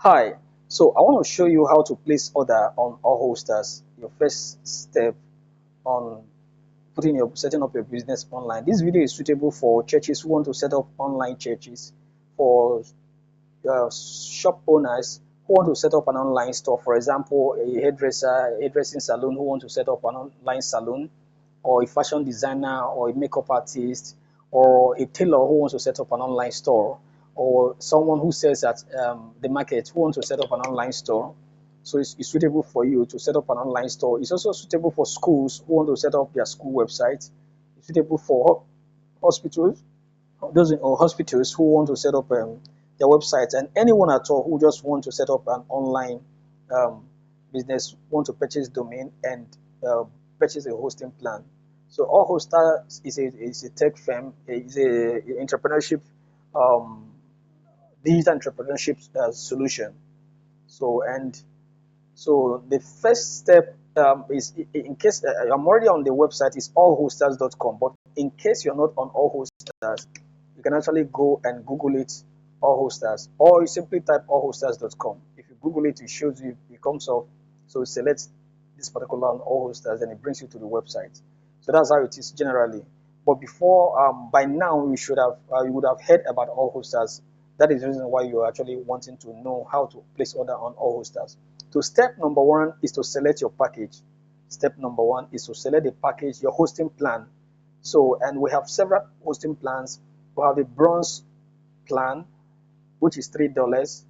Hi, so I want to show you how to place order on AllHosters. Your first step on setting up your business online. This video is suitable for churches who want to set up online churches, for shop owners who want to set up an online store. For example, a hairdressing salon who want to set up an online salon, or a fashion designer, or a makeup artist, or a tailor who wants to set up an online store, or someone who sells at the market who wants to set up an online store. So it's suitable for you to set up an online store. It's also suitable for schools who want to set up their school website. It's suitable for hospitals, those or hospitals who want to set up their websites, and anyone at all who just want to set up an online um, business, want to purchase domain and uh, purchase a hosting plan. So all hosters is a tech firm, is a entrepreneurship, um, digital entrepreneurship solution. So the first step is, in case I'm already on the website, is allhosters.com. But in case you're not on AllHosters, you can actually go and Google it, AllHosters, or you simply type allhosters.com. If you Google it, it shows you, it comes up. So select this particular on AllHosters, and it brings you to the website. So that's how it is generally. But before, by now, you would have heard about AllHosters. That is the reason why you're actually wanting to know how to place order on AllHosters. So step number one is to select your package. Step number one is to select the package, your hosting plan. So, and we have several hosting plans. We have the bronze plan, which is $3.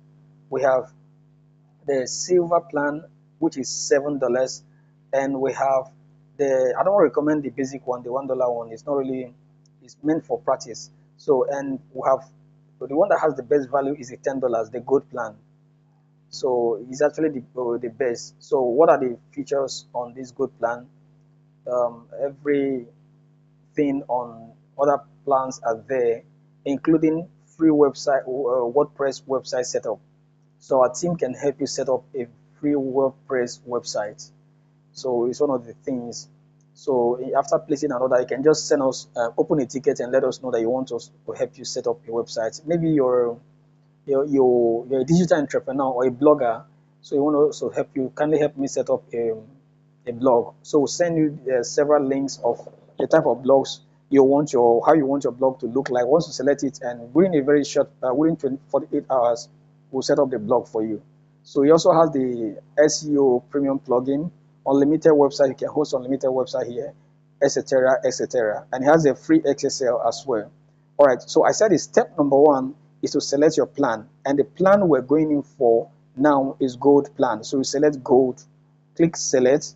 We have the silver plan, which is $7, and we have the, I don't recommend the basic one, the $1 one. It's not really, it's meant for practice. So, and we have, so the one that has the best value is the $10, the gold plan. So it's actually the best. So what are the features on this good plan? Everything on other plans are there, including free website, WordPress website setup. So our team can help you set up a free WordPress website. So it's one of the things. So after placing an order, you can just send us, open a ticket and let us know that you want us to help you set up a website. Maybe you're a digital entrepreneur or a blogger, so you want to also help you, kindly help me set up a blog. So we'll send you several links of the type of blogs you want your, how you want your blog to look like. Once you select it, and within a very short, within 48 hours, we'll set up the blog for you. So he also has the SEO premium plugin, unlimited website. You can host unlimited website here, etc., etc. And he has a free XSL as well. All right, so I said step number one is to select your plan, and the plan we're going in for now is gold plan. So you select gold, click select.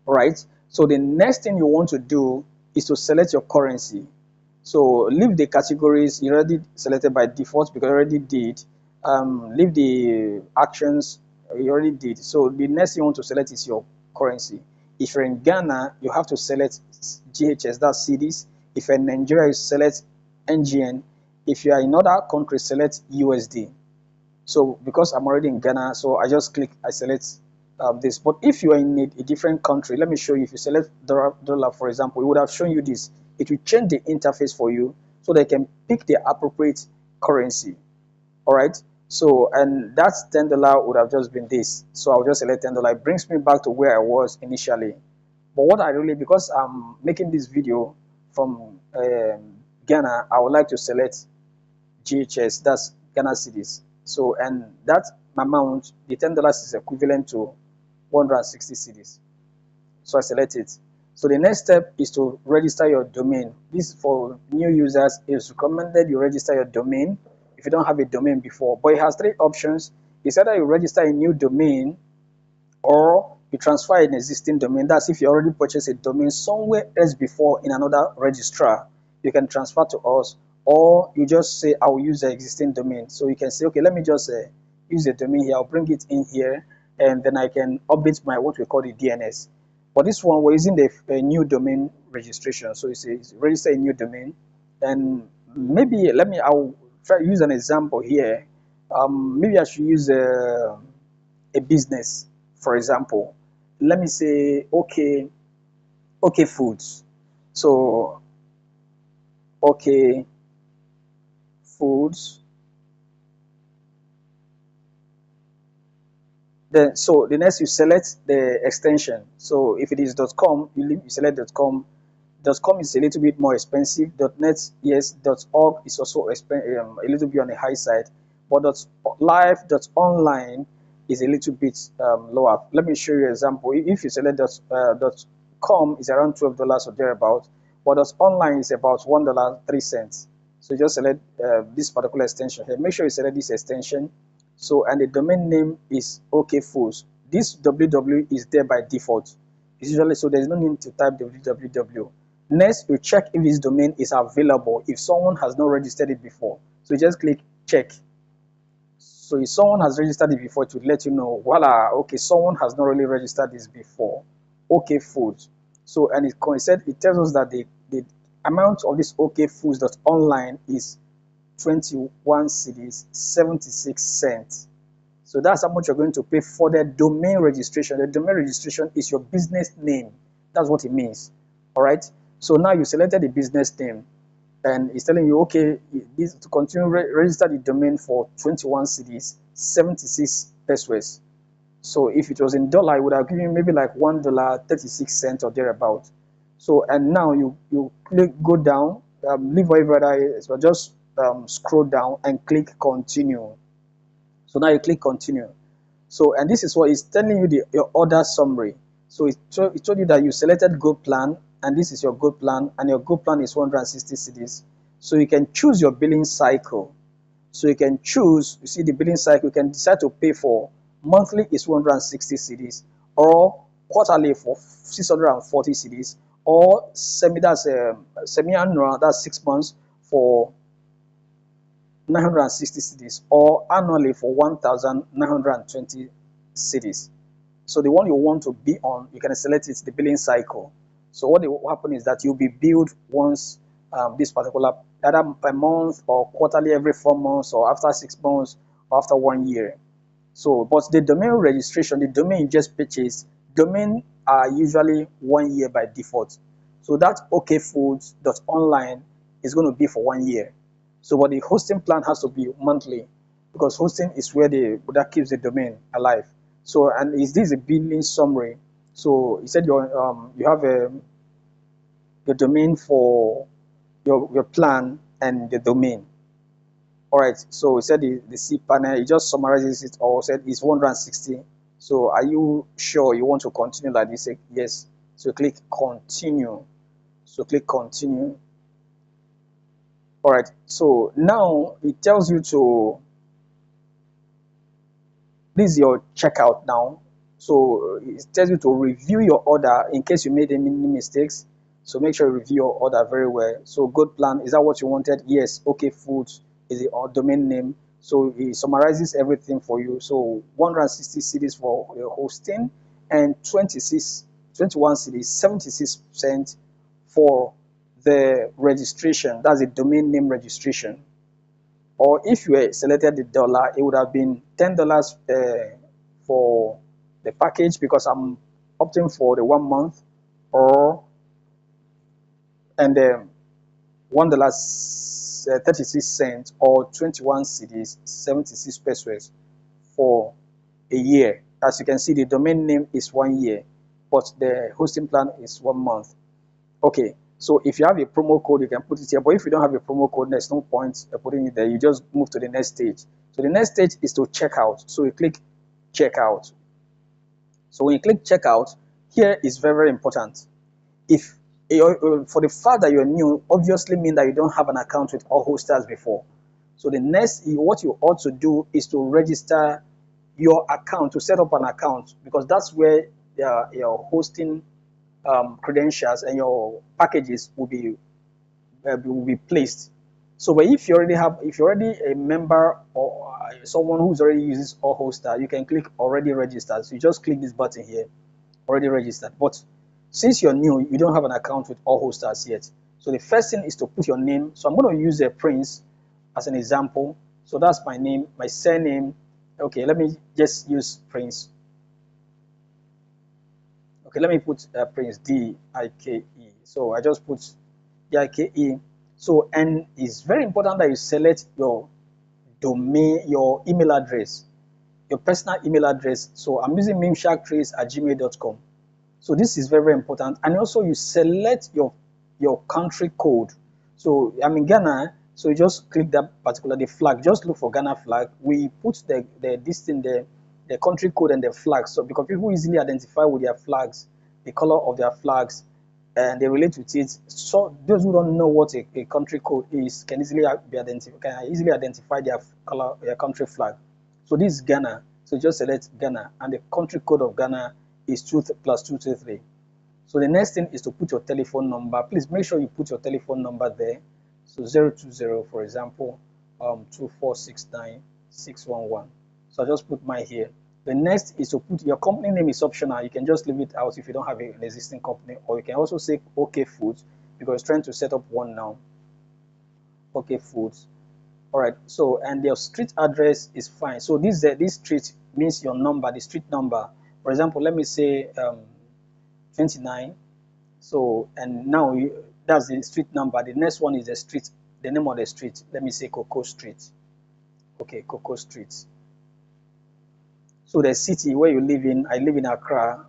All right, so the next thing you want to do is to select your currency. So leave the categories you already selected by default because you already did. Leave the actions you already did. So the next thing you want to select is your currency. If you're in Ghana, you have to select GHS, that's cedis. If you're in Nigeria, you select NGN. If you are in other countries, select USD. So because I'm already in Ghana, so I just click, I select this. But if you are in a different country, let me show you. If you select dollar, for example, it would have shown you this. It will change the interface for you so they can pick the appropriate currency. All right. So, and that $10 would have just been this. So I'll just select $10. It brings me back to where I was initially. But what I really, because I'm making this video from Ghana, I would like to select GHS, that's Ghana cedis. So, and that amount, the $10 is equivalent to 160 cedis. So I select it. So the next step is to register your domain. This, for new users, is recommended you register your domain if you don't have a domain before. But it has three options. It's either you register a new domain or you transfer an existing domain. That's if you already purchased a domain somewhere else before in another registrar, you can transfer to us, or you just say, I will use the existing domain. So you can say, okay, let me just use the domain here, I'll bring it in here, and then I can update my, what we call the DNS. But this one, we're using the new domain registration. So it's register a new domain. And maybe, I'll try to use an example here. Maybe I should use a business, for example. Let me say, okay foods. So okay foods. Then so the next you select the extension. So if it is .com, you select .com. .com is a little bit more expensive. .net, yes. .org is also a little bit on the high side, but .live, .online is a little bit lower. Let me show you an example. If you select .com, is around $12 or thereabout, but .online is about $1.03. So just select this particular extension here. Make sure you select this extension. So, and the domain name is OK Foods. This www is there by default. It's usually, so there's no need to type www. Next, you check if this domain is available if someone has not registered it before. So you just click check. So if someone has registered it before, it will let you know, voila, okay, someone has not really registered this before. OK Foods. So, and it said, it tells us that the amount of this OK Foods online is 21 cedis 76 cents. So that's how much you're going to pay for the domain registration. The domain registration is your business name. That's what it means. All right. So now you selected the business name, and it's telling you, okay, this to continue register the domain for 21 cedis 76 pesos. So if it was in dollar, it would have given you maybe like $1.36 or thereabout. So, and now you go down, leave whatever that is, but just scroll down and click continue. So now you click continue. So, and this is what is telling you your order summary. So it told you that you selected gold plan, and this is your gold plan, and your gold plan is 160 cedis. So you can choose your billing cycle. So you can choose, you see the billing cycle, you can decide to pay for monthly is 160 cedis, or quarterly for 640 cedis, or semi-annual, that's 6 months, for 960 cedis, or annually for 1,920 cedis. So the one you want to be on, you can select it, the billing cycle. So what will happen is that you'll be billed once this particular, either per month or quarterly every 4 months, or after 6 months, or after 1 year. So, but the domain registration, the domain you just purchased, domain are usually 1 year by default. So that okfoods.online is going to be for 1 year. So, but the hosting plan has to be monthly, because hosting is where that keeps the domain alive. So, and is this a billing summary? So, you said you have the domain for your plan and the domain. All right. So, it said the C panel. It just summarizes it, or said it's 160. So, are you sure you want to continue like this? Yes. So, click continue. So, click continue. All right. So now it tells you to, this is your checkout now. So it tells you to review your order in case you made any mistakes. So make sure you review your order very well. So good plan, is that what you wanted? Yes. OK Foods is the domain name. So it summarizes everything for you. So 160 cedis for your hosting, and 21 cedis 76 cents for the registration. That's the domain name registration. Or if you had selected the dollar, it would have been $10 for the package, because I'm opting for the 1 month, or and $1.36, or 21 cedis 76 pesos for a year. As you can see, the domain name is 1 year, but the hosting plan is 1 month. Okay, so if you have a promo code, you can put it here. But if you don't have a promo code, there's no point putting it there. You just move to the next stage. So the next stage is to check out. So you click checkout. So when you click checkout, here is very, very important. If for the fact that you're new, obviously mean that you don't have an account with AllHosters before. So the next, what you ought to do is to register your account, to set up an account, because that's where your hosting credentials and your packages will be placed. So, but if you're already a member, or someone who's already uses AllHoster, you can click already registered. So you just click this button here, already registered. But since you're new, you don't have an account with AllHosters yet. So the first thing is to put your name. So I'm going to use a Prince as an example. So that's my name, my surname. Okay, let me just use Prince. Okay, let me put Prince Dike. So I just put Dike. So, and it's very important that you select your domain, your email address. your personal email address. So I'm using mimsharktrace@gmail.com. So this is very, very important. And also you select your country code. So I'm in Ghana, so you just click that particular the flag. Just look for Ghana flag. We put the this thing there, the country code and the flag. So because people easily identify with their flags, the color of their flags, and they relate with it. So those who don't know what a country code is can easily identify their color, their country flag. So this is Ghana. So just select Ghana, and the country code of Ghana is 2+233. So the next thing is to put your telephone number. Please make sure you put your telephone number there. So 020, for example, 2469-611. So I just put mine here. The next is to put your company name is optional. You can just leave it out if you don't have an existing company, or you can also say OK Foods because it's trying to set up one now. OK Foods. All right. So and your street address is fine. So this street means your number, the street number. For example, let me say 29. So and now that's the street number. The next one is the street, the name of the street. Let me say Cocoa Street. Okay, Cocoa Street. So the city where you live in, I live in Accra.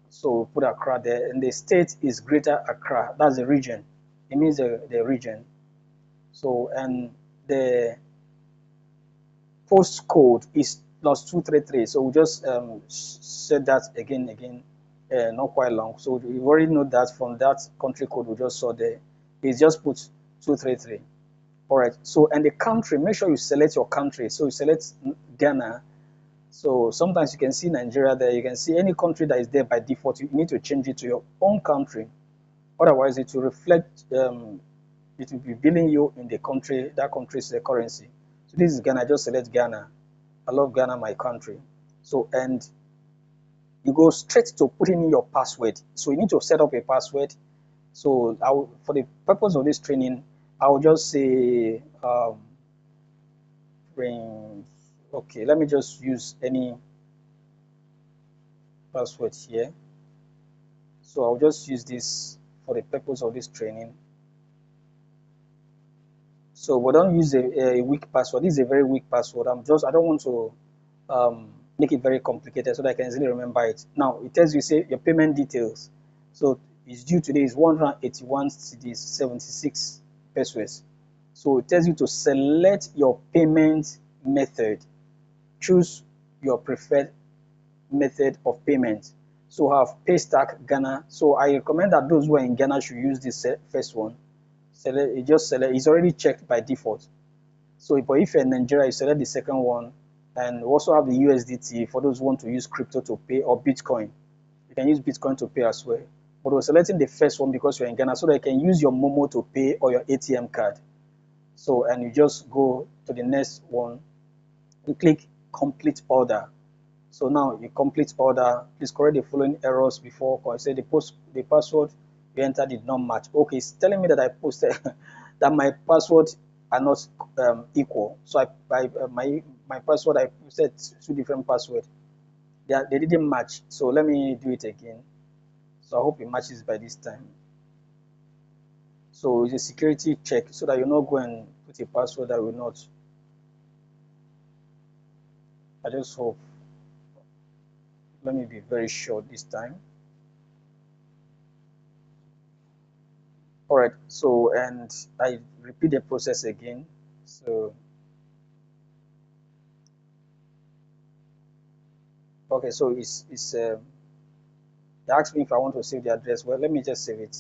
So put Accra there, and the state is Greater Accra. That's the region. It means the region. So and the postcode is +233. So we just said that again, not quite long. So we already know that from that country code we just saw there. It's just put 233. All right. So and the country, make sure you select your country. So you select Ghana. So sometimes you can see Nigeria there. You can see any country that is there by default. You need to change it to your own country. Otherwise, it will reflect. It will be billing you in the country. That country's the currency. So this is Ghana. Just select Ghana. I love Ghana, my country. So and you go straight to putting in your password. So you need to set up a password. So for the purpose of this training, I will just say okay, let me just use any password here. So I'll just use this for the purpose of this training. So we don't use a weak password. This is a very weak password. I don't want to make it very complicated so that I can easily remember it. Now it tells you, say your payment details. So it's due today is 181 cedis 76 pesos. So it tells you to select your payment method. Choose your preferred method of payment. So I have Paystack Ghana. So I recommend that those who are in Ghana should use this first one. It's already checked by default. So but if you're in Nigeria, you select the second one, and we also have the USDT for those who want to use crypto to pay, or Bitcoin. You can use Bitcoin to pay as well. But we're selecting the first one because you're in Ghana, so that you can use your Momo to pay or your ATM card. So and you just go to the next one. You click complete order. So now you complete order. Please correct the following errors before. Say the password you entered did not match. Okay, it's telling me that I posted that my password are not equal. So my password, I posted two different passwords. They didn't match. So let me do it again. So I hope it matches by this time. So it's a security check so that you not go and put a password that will not. I just hope. Let me be very short this time. All right. So and I repeat the process again. So okay. So it's they asked me if I want to save the address. Well, let me just save it.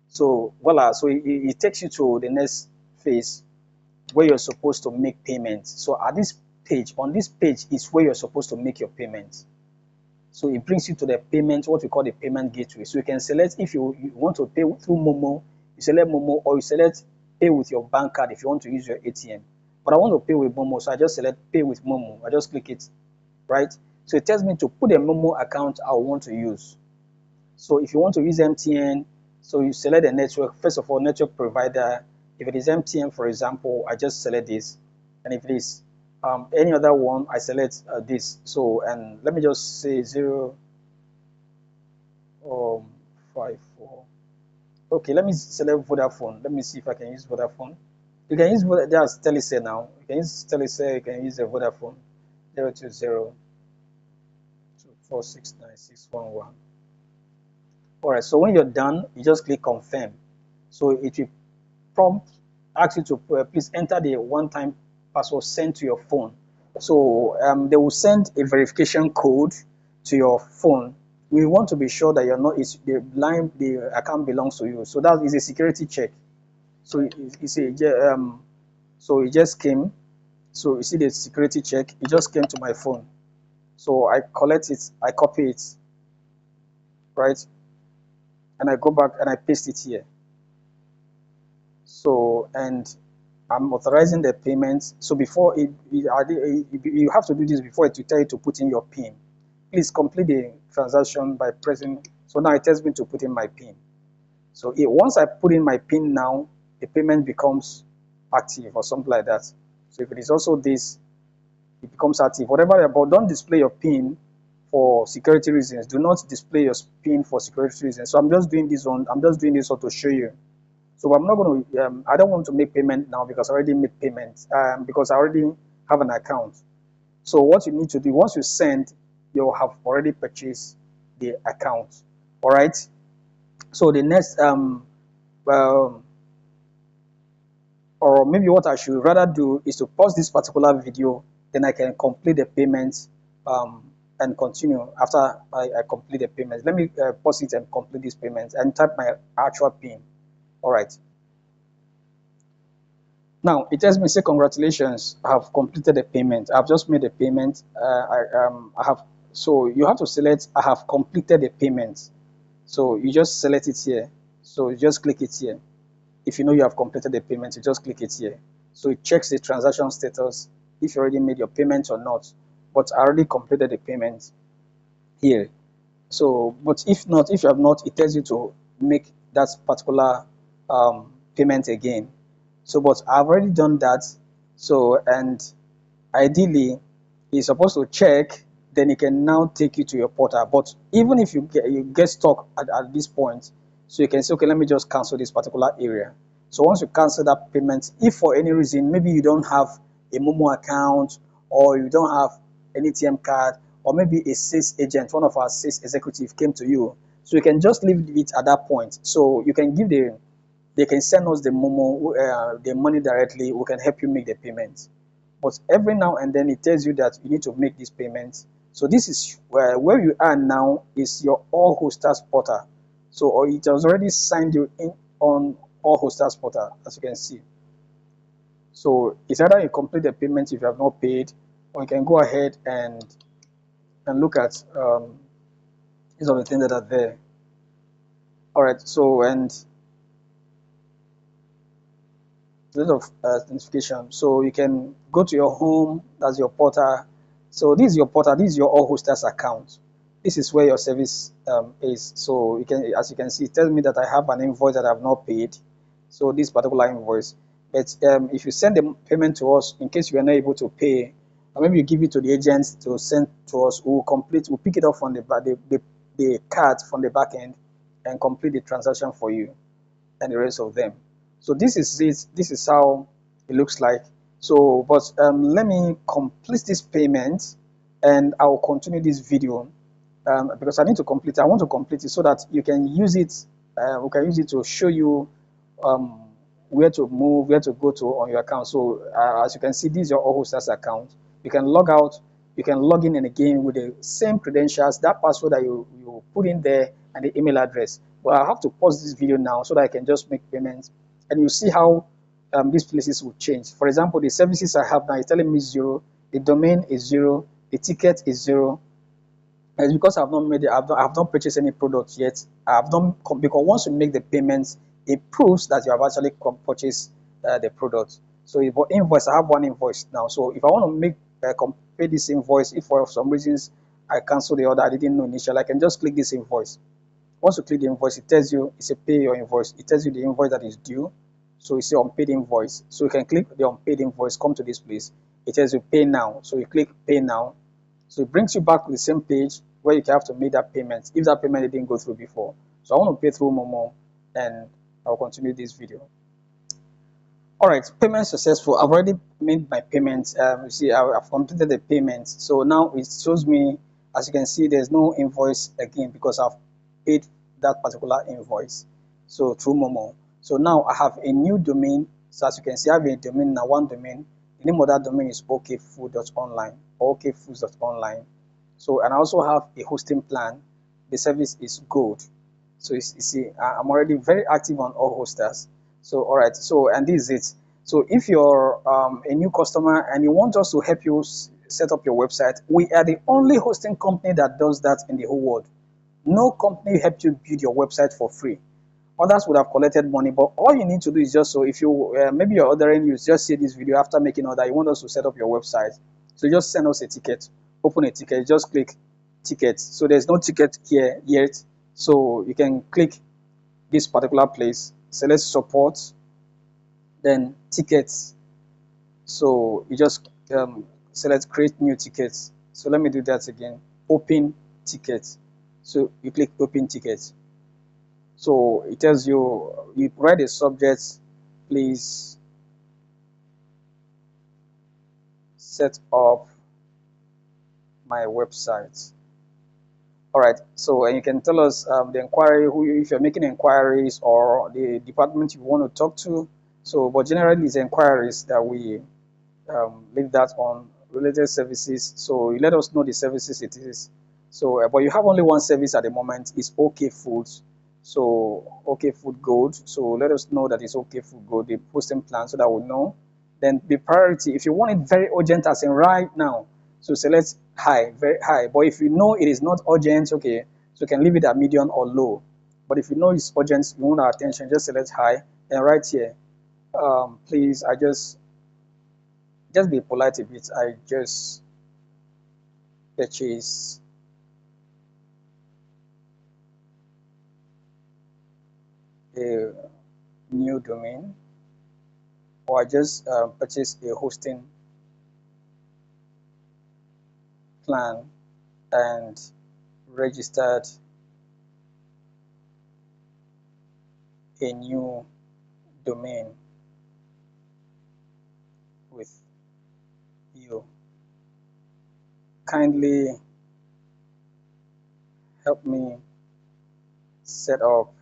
So voila. So it takes you to the next phase where you're supposed to make payments. So at this page, on this page is where you're supposed to make your payments. So it brings you to the payment, what we call the payment gateway. So you can select if you want to pay through Momo, you select Momo, or you select pay with your bank card if you want to use your ATM. But I want to pay with Momo, so I just select pay with Momo. I just click it, right? So it tells me to put a Momo account I want to use. So if you want to use MTN, so you select the network. First of all, network provider. If it is MTN, for example, I just select this. And if it is any other one, I select this. So, and let me just say 054. Okay, let me select Vodafone. Let me see if I can use Vodafone. You can use there's Telecel now. You can use Telecel. You can use a Vodafone 020-2469-611. All right. So when you're done, you just click confirm. So it will prompt ask you to please enter the one-time password sent to your phone. So they will send a verification code to your phone. We want to be sure that you're not the account belongs to you. So that is a security check. So so it just came. So you see the security check. It just came to my phone. So I collect it. I copy it, right, and I go back and I paste it here. So and I'm authorizing the payments. So before you have to do this before it will tell you to put in your PIN. Please complete the transaction by pressing. So now it tells me to put in my PIN. So once I put in my PIN now, the payment becomes active or something like that. So if it is also this, it becomes active. Whatever about, don't display your PIN for security reasons. Do not display your PIN for security reasons. So I'm just doing this one. I'm just doing this one to show you. So I'm not going to. I don't want to make payment now because I already made payment. Because I already have an account. So what you need to do once you send, you'll have already purchased the account. All right. So the next um, or maybe what I should rather do is to pause this particular video, then I can complete the payment and continue after I complete the payment. Let me pause it and complete this payment and type my actual PIN. All right. Now it tells me, say, congratulations, I have completed the payment. I've just made the payment. I have. So you have to select I have completed the payment. So you just select it here. So you just click it here. If you know you have completed the payment, you just click it here. So it checks the transaction status if you already made your payment or not. But I already completed the payment here. So, but if not, if you have not, it tells you to make that particular payment again. So, but I've already done that. So, and ideally, you're supposed to check, then it can now take you to your portal. But even if you get stuck at this point, so you can say, okay, let me just cancel this particular area. So once you cancel that payment, if for any reason, maybe you don't have a Momo account or you don't have an ATM card, or maybe a sales agent, one of our sales executive came to you, so you can just leave it at that point. So you can give they can send us the Momo, the money directly. We can help you make the payment. But every now and then it tells you that you need to make this payment. So this is where you are now is your AllHosters portal. So or it has already signed you in on AllHosters portal, as you can see. So it's either you complete the payment if you have not paid, or you can go ahead and look at these are the things that are there. All right. So and a lot of notification. So you can go to your home, that's your portal. So this is your portal, this is your AllHosters account. This is where your service is. So you can, as you can see, it tells me that I have an invoice that I have not paid. So this particular invoice. But if you send the payment to us, in case you are not able to pay, or maybe you give it to the agents to send to us, we'll pick it up from the card from the back end and complete the transaction for you and the rest of them. So this is it. This is how it looks like. So, but let me complete this payment, and I will continue this video because I need to complete. I want to complete it so that you can use it. We can use it to show you um, where to move, where to go to on your account. So, as you can see, this is your AllHosters account. You can log out. You can log in and again with the same credentials, that password that you put in there, and the email address. But I have to pause this video now so that I can just make payments, and you see how these places will change. For example, the services I have now is telling me 0, the domain is 0, the ticket is 0. And it's because I've not made it, I've not purchased any product yet. I've done because once you make the payments, it proves that you have actually purchased the product. So if invoice, I have one invoice now. So if I want to make pay this invoice, if for some reasons I cancel the order I didn't know initially, I can just click this invoice. Once you click the invoice, it tells you it's a pay your invoice. It tells you the invoice that is due. So it's an unpaid invoice. So you can click the unpaid invoice, come to this place. It tells you pay now. So you click pay now. So it brings you back to the same page where you have to make that payment if that payment didn't go through before. So I want to pay through Momo, and I'll continue this video. All right, payment successful. I've already made my payment. You see, I've completed the payment. So now it shows me, as you can see, there's no invoice again because I've paid that particular invoice. So through Momo. So now I have a new domain. So as you can see, I have a domain now, one domain. The name of that domain is okfood.online or okfoods.online. So, and I also have a hosting plan. The service is gold. So you see, I'm already very active on AllHosters. So all right, so and this is it. So if you're a new customer and you want us to help you set up your website, we are the only hosting company that does that in the whole world. No company helped you build your website for free. Others would have collected money, but all you need to do is just, so if you maybe you're ordering, you just see this video after making order, you want us to set up your website, so just send us a ticket, open a ticket, just click ticket. So there's no ticket here yet, so you can click this particular place, select support, then tickets. So you just select create new tickets. So let me do that again. Open ticket. So you click open ticket. So it tells you, you write a subject, please set up my website. All right, so and you can tell us the inquiry, if you're making inquiries or the department you want to talk to. So but generally it's inquiries that we leave that on related services. So you let us know the services it is. So but you have only one service at the moment, is OK Foods. So OK Food Gold. So let us know that it's OK Food Gold, the posting plan, so that we know. Then the priority, if you want it very urgent as in right now, so select high, very high. But if you know it is not urgent, okay, so you can leave it at medium or low. But if you know it's urgent, you want our attention, just select high. And right here, please, I just be polite a bit. I just purchase a new domain, or I just purchase a hosting plan and registered a new domain with you. Kindly help me set up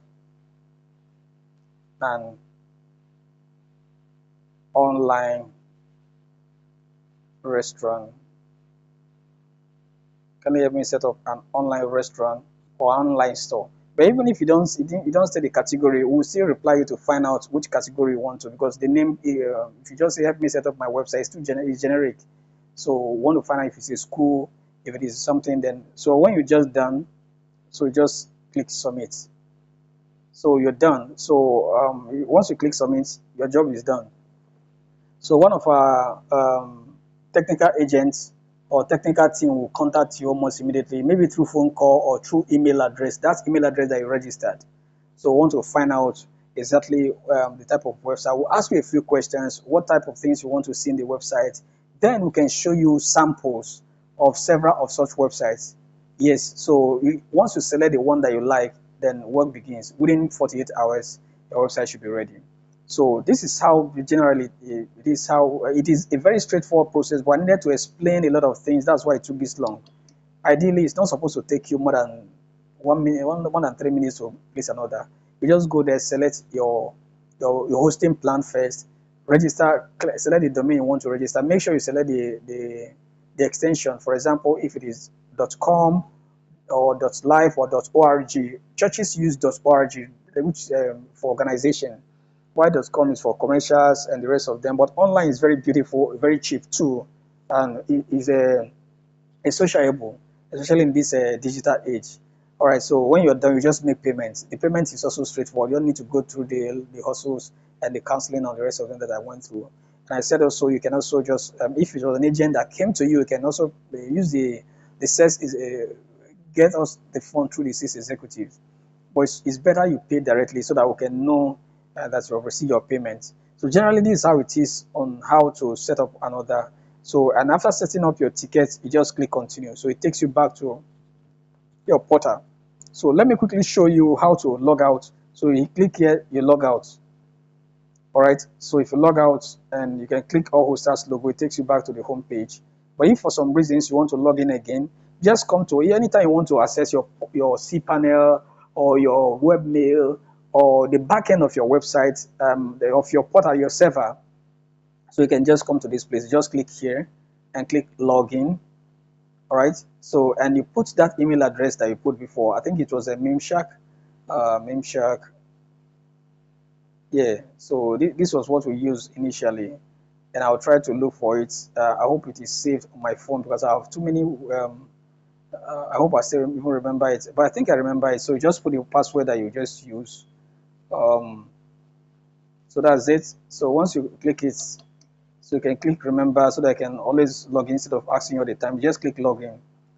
an online restaurant. Can you help me set up an online restaurant or online store? But even if you don't say the category, we'll still reply you to find out which category you want to, because the name, if you just say help me set up my website, it's too it's generic. So we want to find out if it's a school, if it is something. Then so when you're just done, so you just click submit. So you're done. So once you click submit, your job is done. So one of our technical agents or technical team will contact you almost immediately, maybe through phone call or through email address. That's email address that you registered. So we want to find out exactly the type of website. We'll ask you a few questions, what type of things you want to see in the website. Then we can show you samples of several of such websites. Yes, so once you select the one that you like, then work begins. Within 48 hours, your website should be ready. So this is how generally it is, how it is a very straightforward process, but I needed to explain a lot of things. That's why it took this long. Ideally, it's not supposed to take you more than 1 minute, more than 3 minutes to place an order. You just go there, select your hosting plan first, register, select the domain you want to register. Make sure you select the extension. For example, if it is .com or .live or .org, churches use .org, which for organization. Y.com is for commercials and the rest of them. But online is very beautiful, very cheap too, and it is a sociable, especially in this digital age. All right, so when you're done, you just make payments. The payment is also straightforward. You don't need to go through the hustles and the counseling on the rest of them that I went through. And I said also, you can also just, if it was an agent that came to you, you can also use the sales is get us the fund through the sales executives. But it's better you pay directly so that we can know that you have received your payment. So generally, this is how it is on how to set up an order. So, and after setting up your ticket, you just click continue. So it takes you back to your portal. So let me quickly show you how to log out. So you click here, you log out. All right. So if you log out and you can click AllHosters logo, it takes you back to the home page. But if for some reasons you want to log in again, just come to anytime you want to access your cPanel or your webmail or the backend of your website, of your portal, your server. So you can just come to this place. Just click here and click login. All right. So and you put that email address that you put before. I think it was a Memshack. Memshack. Yeah. So this was what we used initially, and I'll try to look for it. I hope it is saved on my phone because I have too many. I hope I still even remember it, but I think I remember it. So you just put the password that you just use. Um, so that's it. So once you click it, so you can click remember so that I can always log in instead of asking you all the time. Just click login.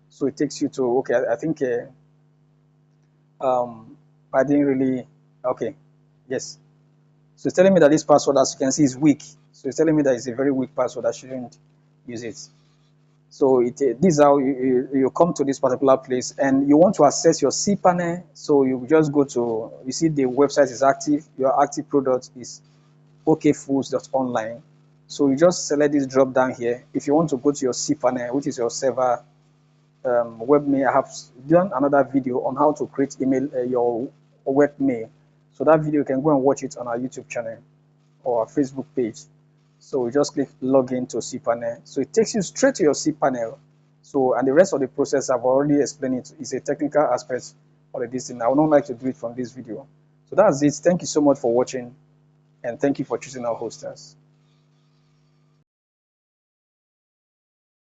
So it takes you to okay. I think I didn't really okay. Yes. So it's telling me that this password, as you can see, is weak. So it's telling me that it's a very weak password. I shouldn't use it. So this is how you come to this particular place and you want to access your cPanel. So you just go to, you see the website is active. Your active product is okfoods.online. So you just select this drop down here. If you want to go to your cPanel, which is your server webmail, I have done another video on how to create email your webmail. So that video you can go and watch it on our YouTube channel or our Facebook page. So we just click login to cPanel. So it takes you straight to your cPanel. So and the rest of the process I've already explained it. It's a technical aspect of this thing. I would not like to do it from this video. So that's it. Thank you so much for watching, and thank you for choosing AllHosters.